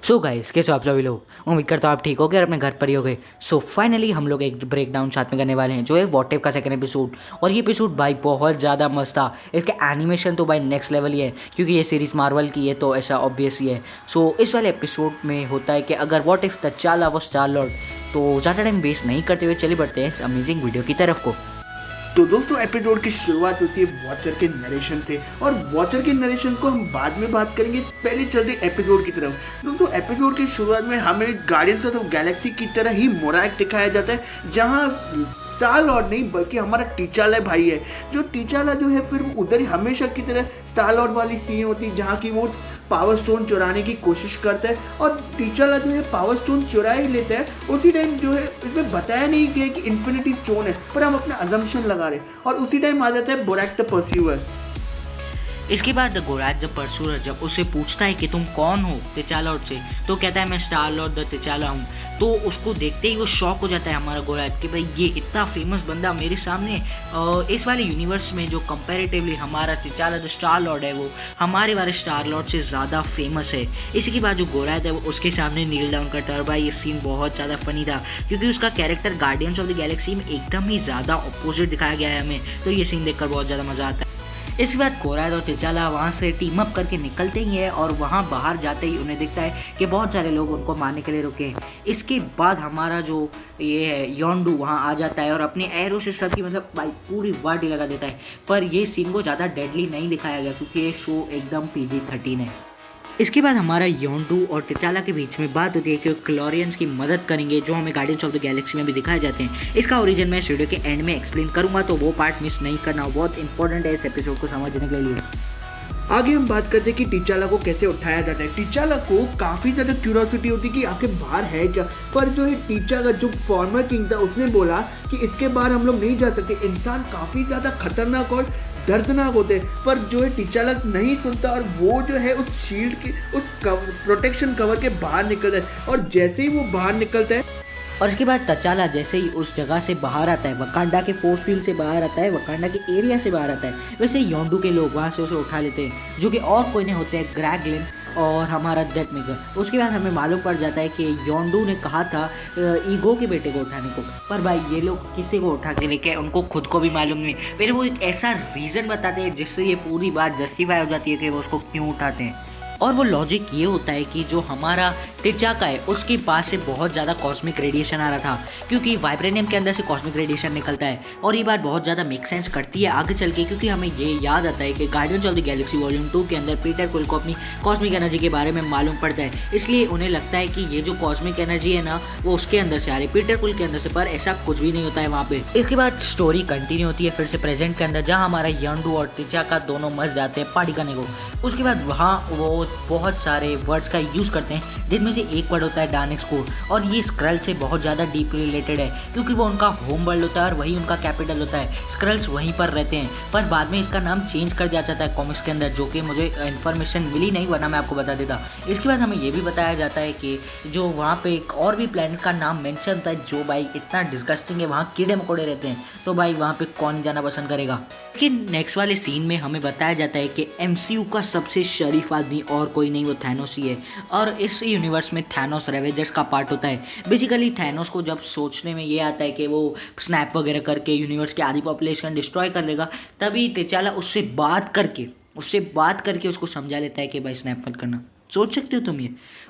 So guys, कैसे हो आप सभी लोग। उम्मीद करता हूँ आप ठीक हो गए और अपने घर पर ही हो गए। सो फाइनली हम लोग एक ब्रेक डाउन साथ में करने वाले हैं जो है व्हाट इफ का सेकंड एपिसोड। और ये एपिसोड भाई बहुत ज़्यादा मस्त था। इसके एनिमेशन तो भाई नेक्स्ट लेवल ही है, क्योंकि ये सीरीज मार्वल की है तो ऐसा ऑब्वियस ही है। सो इस वाले एपिसोड में होता है कि अगर व्हाट इफ तचाला वो स्टार लॉर्ड, तो ज़्यादा टाइम वेस्ट नहीं करते हुए चले बढ़ते हैं इस अमेजिंग वीडियो की तरफ को। तो दोस्तों एपिसोड की शुरुआत होती है वॉचर के नरेशन से, और वॉचर के नरेशन को हम बाद में बात करेंगे। पहले चलते एपिसोड की तरफ। दोस्तों एपिसोड की शुरुआत में हमें गार्डियंस ऑफ गैलेक्सी की तरह ही मोराक दिखाया जाता है, जहां स्टार लॉर्ड नहीं बल्कि हमारा टीचाला भाई है। जो टीचाला जो है फिर उधर ही हमेशा की तरह स्टार लॉर्ड वाली सीन होती है जहाँ की वो पावर स्टोन चुराने की कोशिश करता है, और टीचाला जो है पावर स्टोन चुरा ही लेता है। उसी टाइम जो है इसमें बताया नहीं गया कि इन्फिनिटी स्टोन है, पर हम अपना अजम्पशन लगा रहे हैं, और उसी टाइम आ जाता है बोरैक द परस्यूअर। इसके बाद गोराज द परसूर जब उससे पूछता है कि तुम कौन हो तिचाला लॉर्ड से, तो कहता है मैं स्टार लॉर्ड द तिचाला हूँ। तो उसको देखते ही वो शॉक हो जाता है हमारा गोराज कि भाई ये इतना फेमस बंदा मेरे सामने इस वाले यूनिवर्स में जो कंपैरेटिवली हमारा तिचाला द स्टार लॉर्ड है वो हमारे वाले स्टार लॉर्ड से ज़्यादा फेमस है। इसी के बाद जो गोराज है वो उसके सामने नील डाउन करता है। और भाई ये सीन बहुत ज़्यादा फनी था, क्योंकि उसका character guardians of the Galaxy में एकदम ही ज़्यादा अपोजिट दिखाया गया है हमें। तो ये सीन देखकर बहुत ज़्यादा मज़ा आता है। इसके बाद गोराज और तिचाला वहाँ से टीम अप करके निकलते ही है, और वहाँ बाहर जाते ही उन्हें दिखता है कि बहुत सारे लोग उनको मारने के लिए रुके हैं। इसके बाद हमारा जो ये है योंडू वहाँ आ जाता है और अपने एरो सिस्टम की मतलब भाई पूरी वाटी लगा देता है। पर ये सीन को ज़्यादा डेडली नहीं दिखाया गया, क्योंकि ये शो एकदम PG-13 है। इसके बाद हमारा योंडू और टिचाला के बीच में बात होती है कि क्लोरियंस की मदद करेंगे, जो हमें गार्डियंस ऑफ द गैलेक्सी में भी दिखाए जाते हैं। इसका ओरिजिन मैं इस वीडियो के एंड में एक्सप्लेन करूंगा, तो वो पार्ट मिस नहीं करना, बहुत इंपॉर्टेंट है इस एपिसोड को समझने के लिए। आगे हम बात करते हैं कि टीचाला को कैसे उठाया जाता है। टीचाला को काफ़ी ज़्यादा क्यूरियोसिटी होती है कि आखिर बाहर है क्या, पर जो है टीचाला जो फॉर्मर किंग था उसने बोला कि इसके बाहर हम लोग नहीं जा सकते, इंसान काफ़ी ज़्यादा खतरनाक और दर्दनाक होते हैं। पर जो है टीचाला नहीं सुनता, और वो जो है उस शील्ड के उस प्रोटेक्शन कवर के बाहर निकलता है। और जैसे ही वो बाहर निकलता है, और इसके बाद तचाला जैसे ही उस जगह से बाहर आता है, वकांडा के फोर्स फील्ड से बाहर आता है, वकांडा के एरिया से बाहर आता है, वैसे योंडू के लोग वहाँ से उसे उठा लेते हैं, जो कि और कोई नहीं होते हैं ग्रैगलिन और हमारा डेथ मेकर। उसके बाद हमें मालूम पड़ जाता है कि योंडू ने कहा था ईगो के बेटे को उठाने को, पर भाई ये लोग किसी को उठा के लेके उनको खुद को भी मालूम नहीं। फिर वो एक ऐसा रीज़न बताते हैं जिससे ये पूरी बात जस्टिफाई हो जाती है कि वो उसको क्यों उठाते हैं। और वो लॉजिक ये होता है कि जो हमारा तिचाका है उसके पास से बहुत ज़्यादा कॉस्मिक रेडिएशन आ रहा था, क्योंकि वाइब्रेनियम के अंदर से कॉस्मिक रेडिएशन निकलता है। और ये बात बहुत ज़्यादा मेक सेंस करती है आगे चल के, क्योंकि हमें ये याद आता है कि guardians of the Galaxy volume 2 के अंदर पीटर क्विल को अपनी कॉस्मिक एनर्जी के बारे में मालूम पड़ता है। इसलिए उन्हें लगता है कि ये जो कॉस्मिक एनर्जी है ना वो उसके अंदर से आ रही है, पीटर क्विल के अंदर से, पर ऐसा कुछ भी नहीं होता है वहाँ पे। इसके बाद स्टोरी कंटिन्यू होती है फिर से प्रेजेंट के अंदर, जहाँ हमारा योंडू और तिचाका दोनों मस्त जाते हैं पार्टी करने को। उसके बाद वहाँ वो बहुत सारे वर्ड्स का यूज़ करते हैं, जिनमें से एक वर्ड होता है डानिक्स कोड, और ये स्क्रल से बहुत ज़्यादा डीपली रिलेटेड है, क्योंकि वो उनका होम वर्ल्ड होता है और वही उनका कैपिटल होता है। स्क्रल्स वहीं पर रहते हैं, पर बाद में इसका नाम चेंज कर दिया जाता है कॉमिक्स के अंदर, जो कि मुझे इन्फॉर्मेशन मिली नहीं, वरना मैं आपको बता देता। इसके बाद हमें ये भी बताया जाता है कि जो वहाँ पे एक और भी प्लेनेट का नाम मेंशन होता है, जो भाई इतना डिस्गस्टिंग है, वहाँ कीड़े मकोड़े रहते हैं, तो भाई वहाँ पे कौन जाना पसंद करेगा। लेकिन नेक्स्ट वाले सीन में हमें बताया जाता है कि MCU का सबसे शरीफ आदमी और कोई नहीं, वो थैनोस ही है। और इस यूनिवर्स में थैनोस रेवेंजर्स का पार्ट होता है। बेसिकली थैनोस को जब सोचने में ये आता है कि वो स्नैप वगैरह करके यूनिवर्स की आधी पॉपुलेशन डिस्ट्रॉय कर लेगा, तभी तिचाला उससे बात करके उसको समझा लेता है कि भाई स्नैप मत करना, सोच सकते हो तुम ये।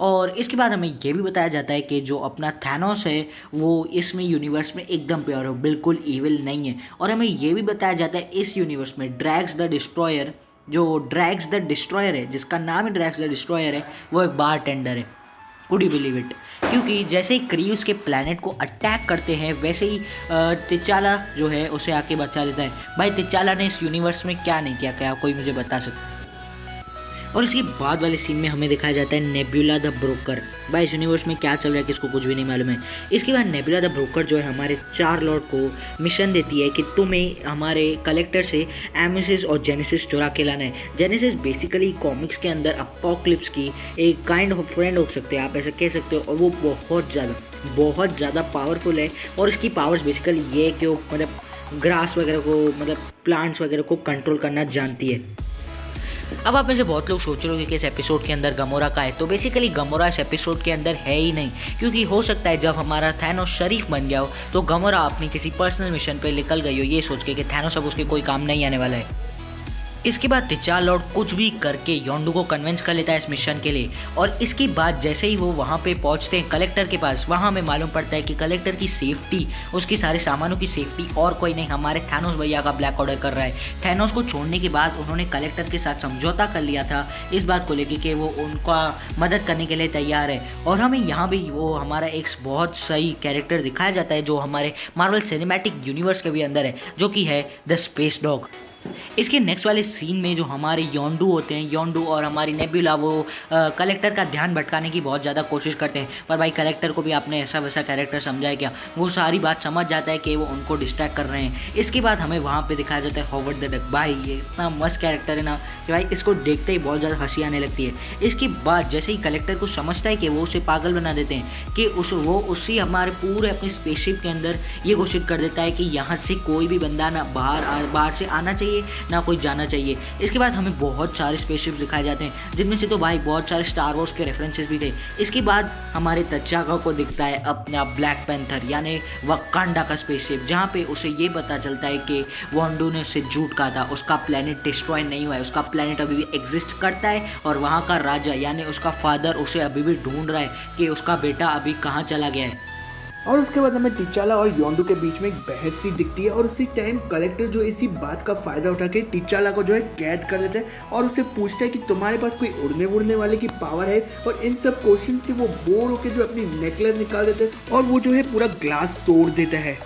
और इसके बाद हमें ये भी बताया जाता है कि जो अपना थैनोस है वो इसमें यूनिवर्स में एकदम प्योर हो, बिल्कुल इविल नहीं है। और हमें ये भी बताया जाता है इस यूनिवर्स में ड्रैक्स द डिस्ट्रॉयर, जो ड्रैक्स द डिस्ट्रॉयर है, जिसका नाम ही ड्रैक्स द डिस्ट्रॉयर है, वो एक बार टेंडर है। Could you believe it? क्योंकि जैसे ही क्री उसके प्लैनेट को अटैक करते हैं, वैसे ही तिचाला जो है उसे आके बचा देता है। भाई तिचाला ने इस यूनिवर्स में क्या नहीं किया, क्या कोई मुझे बता सकता? और इसके बाद वाले सीन में हमें दिखाया जाता है नेबुला द ब्रोकर। भाई इस यूनिवर्स में क्या चल रहा है किसको कुछ भी नहीं मालूम है। इसके बाद नेबुला द ब्रोकर जो है हमारे स्टार लॉर्ड को मिशन देती है कि तुम्हें हमारे कलेक्टर से एमेसिस और जेनेसिस चुरा के लाना है। जेनेसिस बेसिकली कॉमिक्स के अंदर अपोकलिप्स की एक काइंड ऑफ फ्रेंड हो सकते हैं, आप ऐसा कह सकते हो, और वो बहुत ज़्यादा पावरफुल है। और इसकी पावर्स बेसिकली ये है कि वो मतलब ग्रास वगैरह को, मतलब प्लांट्स वगैरह को कंट्रोल करना जानती है। अब आप में से बहुत लोग सोच रहे हो कि इस एपिसोड के अंदर गमोरा का है, तो बेसिकली गमोरा इस एपिसोड के अंदर है ही नहीं, क्योंकि हो सकता है जब हमारा थैनोस शरीफ बन गया हो तो गमोरा अपनी किसी पर्सनल मिशन पे निकल गई हो ये सोच के कि थैनोस अब उसके कोई काम नहीं आने वाला है। इसके बाद तिचाल लॉर्ड कुछ भी करके योंडू को कन्विंस कर लेता है इस मिशन के लिए, और इसके बाद जैसे ही वो वहाँ पे पहुँचते हैं कलेक्टर के पास, वहाँ हमें मालूम पड़ता है कि कलेक्टर की सेफ्टी, उसकी सारे सामानों की सेफ्टी और कोई नहीं हमारे थैनोस भैया का ब्लैक ऑर्डर कर रहा है। थैनोस को छोड़ने के बाद उन्होंने कलेक्टर के साथ समझौता कर लिया था इस बात को लेकर कि वो उनका मदद करने के लिए तैयार है, और हमें यहाँ भी वो हमारा एक बहुत सही कैरेक्टर दिखाया जाता है जो हमारे मार्वल सिनेमैटिक यूनिवर्स के भी अंदर है, जो कि है द स्पेस डॉग। इसके नेक्स्ट वाले सीन में जो हमारे योंडू होते हैं, योंडू और हमारी नेबुला वो कलेक्टर का ध्यान भटकाने की बहुत ज़्यादा कोशिश करते हैं, पर भाई कलेक्टर को भी आपने ऐसा वैसा कैरेक्टर समझा है क्या, वो सारी बात समझ जाता है कि वो उनको डिस्ट्रैक्ट कर रहे हैं। इसके बाद हमें वहाँ पे दिखाया जाता है हॉवर्ड द डक। भाई ये इतना मस्त कैरेक्टर है ना कि भाई इसको देखते ही बहुत ज़्यादा हंसी आने लगती है। इसके बाद जैसे ही कलेक्टर को समझता है कि वो उसे पागल बना देते हैं कि उसी हमारे पूरे अपने स्पेसशिप के अंदर ये घोषित कर देता है कि यहाँ से कोई भी बंदा ना बाहर से आना चाहिए ना कोई जाना चाहिए। इसके बाद हमें बहुत सारे स्पेसशिप्स दिखाए जाते हैं, जिनमें से तो भाई बहुत सारे स्टार वॉर्स के रेफरेंसेस भी थे। इसके बाद हमारे तचाका को दिखता है अपना ब्लैक पैंथर यानी वकांडा का स्पेसशिप, जहाँ पे उसे ये पता चलता है कि वोंडू ने उसे झूठ कहा था, उसका प्लेनेट डिस्ट्रॉय नहीं हुआ है, उसका प्लेनेट अभी भी एग्जिस्ट करता है, और वहाँ का राजा यानी उसका फादर उसे अभी भी ढूंढ रहा है कि उसका बेटा अभी कहाँ चला गया है। और उसके बाद हमें टिचाला और योंडू के बीच में एक बहस सी दिखती है, और उसी टाइम कलेक्टर जो इसी बात का फायदा उठा के टिचाला को जो है कैद कर लेता है और उससे पूछता है कि तुम्हारे पास कोई उड़ने वाले की पावर है, और इन सब क्वेश्चन से वो बोर होकर जो अपनी नेकलेस निकाल देता है और वो जो है पूरा ग्लास तोड़ देता है।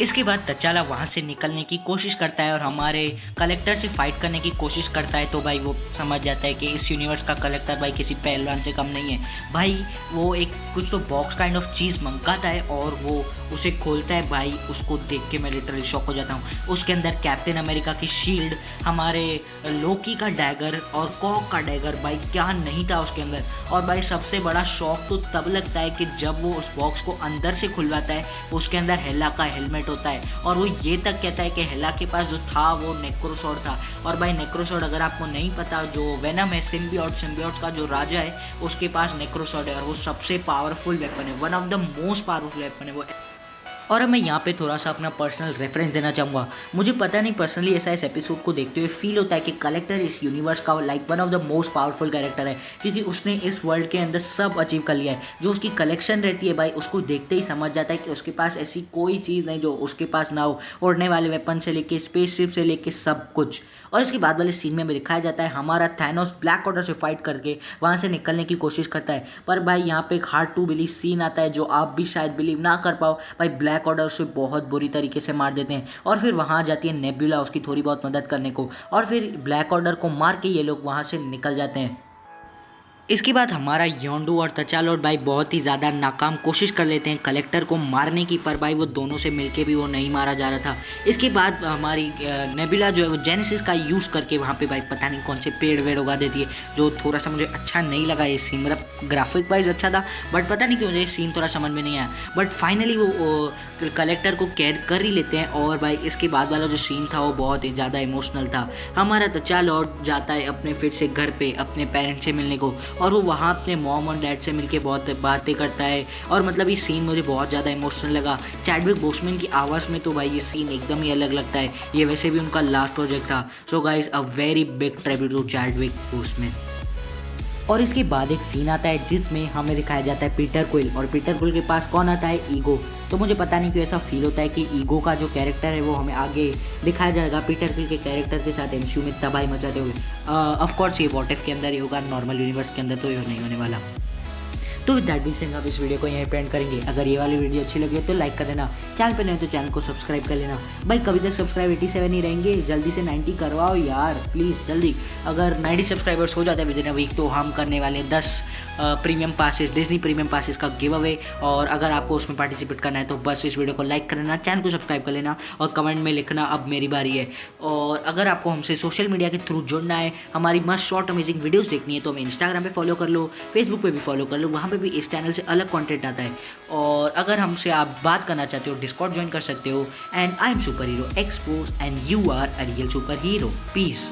इसके बाद तचाला वहाँ से निकलने की कोशिश करता है और हमारे कलेक्टर से फाइट करने की कोशिश करता है, तो भाई वो समझ जाता है कि इस यूनिवर्स का कलेक्टर भाई किसी पहलवान से कम नहीं है। भाई वो एक कुछ तो बॉक्स काइंड ऑफ चीज़ मंगाता है और वो उसे खोलता है। भाई उसको देख के मैं लिटरली शॉक हो जाता हूँ। उसके अंदर कैप्टन अमेरिका की शील्ड, हमारे लोकी का डैगर और कॉक का डैगर, भाई क्या नहीं था उसके अंदर। और भाई सबसे बड़ा शॉक तो तब लगता है कि जब वो उस बॉक्स को अंदर से खुलवाता है, उसके अंदर हेला का हेलमेट होता है, और वो ये तक कहता है कि हेला के पास जो था वो नेक्रोसॉर्ड था। और भाई नेक्रोसॉर्ड अगर आपको नहीं पता, जो वेनम है सिम्बियोट का जो राजा है उसके पास नेक्रोसॉर्ड है, और वो सबसे पावरफुल वेपन है, one of the most powerful weapon है वो। और मैं यहाँ पे थोड़ा सा अपना पर्सनल रेफरेंस देना चाहूँगा। मुझे पता नहीं पर्सनली ऐसा इस एपिसोड को देखते हुए फील होता है कि कलेक्टर इस यूनिवर्स का like one of the most powerful character है, क्योंकि उसने इस वर्ल्ड के अंदर सब अचीव कर लिया है। जो उसकी कलेक्शन रहती है भाई, उसको देखते ही समझ जाता है कि उसके पास ऐसी कोई चीज़ नहीं जो उसके पास ना हो, उड़ने वाले वेपन से लेके स्पेसशिप से लेके सब कुछ। और इसके बाद वाले सीन में भी दिखाया जाता है हमारा थैनोस ब्लैक ऑर्डर से फाइट करके वहाँ से निकलने की कोशिश करता है, पर भाई यहाँ पे एक हार्ड टू बिलीव सीन आता है जो आप भी शायद बिलीव ना कर पाओ। भाई ब्लैक ऑर्डर उसे बहुत बुरी तरीके से मार देते हैं, और फिर वहाँ जाती है नेबुला उसकी थोड़ी बहुत मदद करने को, और फिर ब्लैक ऑर्डर को मार के ये लोग वहाँ से निकल जाते हैं। इसके बाद हमारा योंडू और तचाल और भाई बहुत ही ज़्यादा नाकाम कोशिश कर लेते हैं कलेक्टर को मारने की, पर भाई वो दोनों से मिलके भी वो नहीं मारा जा रहा था। इसके बाद हमारी नेबुला जो है वो जेनेसिस का यूज़ करके वहाँ पे भाई पता नहीं कौन से पेड़ वेड़ उगा देती है, जो थोड़ा सा मुझे अच्छा नहीं लगा ये सीन। मतलब ग्राफिक वाइज अच्छा था, बट पता नहीं क्यों मुझे सीन थोड़ा समझ में नहीं आया। बट फाइनली वो कलेक्टर को कैद कर ही लेते हैं, और भाई इसके बाद वाला जो सीन था वो बहुत ही ज़्यादा इमोशनल था। हमारा तचाल लॉर्ड जाता है अपने फिर से घर पे अपने पेरेंट्स से मिलने को, और वो वहाँ अपने मॉम और डैड से मिलके बहुत बातें करता है, और मतलब ये सीन मुझे बहुत ज़्यादा इमोशनल लगा। चैडविक बोसमैन की आवाज़ में तो भाई ये सीन एकदम ही अलग लगता है। ये वैसे भी उनका लास्ट प्रोजेक्ट था। So guys a very big tribute to Chadwick Boseman. और इसके बाद एक सीन आता है जिसमें हमें दिखाया जाता है पीटर क्विल, और पीटर क्विल के पास कौन आता है, ईगो। तो मुझे पता नहीं क्यों ऐसा फील होता है कि ईगो का जो कैरेक्टर है वो हमें आगे दिखाया जाएगा पीटर क्विल के कैरेक्टर के साथ एमसीयू में तबाही मचाते हुए। ऑफ कोर्स ये व्हाट इफ के अंदर ही होगा, नॉर्मल यूनिवर्स के अंदर तो ये नहीं होने वाला। तो विद दैट बी सेइंग आप इस वीडियो को यहीं पे एंड करेंगे। अगर ये वाली वीडियो अच्छी लगी तो लाइक कर देना, चैनल पे नहीं तो चैनल को सब्सक्राइब कर लेना। भाई कभी तक सब्सक्राइब 87 ही रहेंगे, जल्दी से 90 करवाओ यार प्लीज़ जल्दी। अगर 90 सब्सक्राइबर्स हो जाते हैं विद इन अ वीक तो हम करने वाले 10 premium passes, Disney premium passes का गिव अवे। और अगर आपको उसमें पार्टिसिपेट करना है तो बस इस वीडियो को लाइक कर लेना, चैनल को सब्सक्राइब कर लेना, और कमेंट में लिखना अब मेरी बारी है। और अगर आपको हमसे सोशल मीडिया के थ्रू जुड़ना है, हमारी मस्त शॉर्ट अमेजिंग वीडियोस देखनी है, तो हमें इंस्टाग्राम पे फॉलो कर लो, फेसबुक पे भी फॉलो कर लो, वहाँ पे भी इस चैनल से अलग कंटेंट आता है। और अगर हमसे आप बात करना चाहते हो डिस्कॉर्ड ज्वाइन कर सकते हो। And I am super hero expose and you are a real super hero. Piece.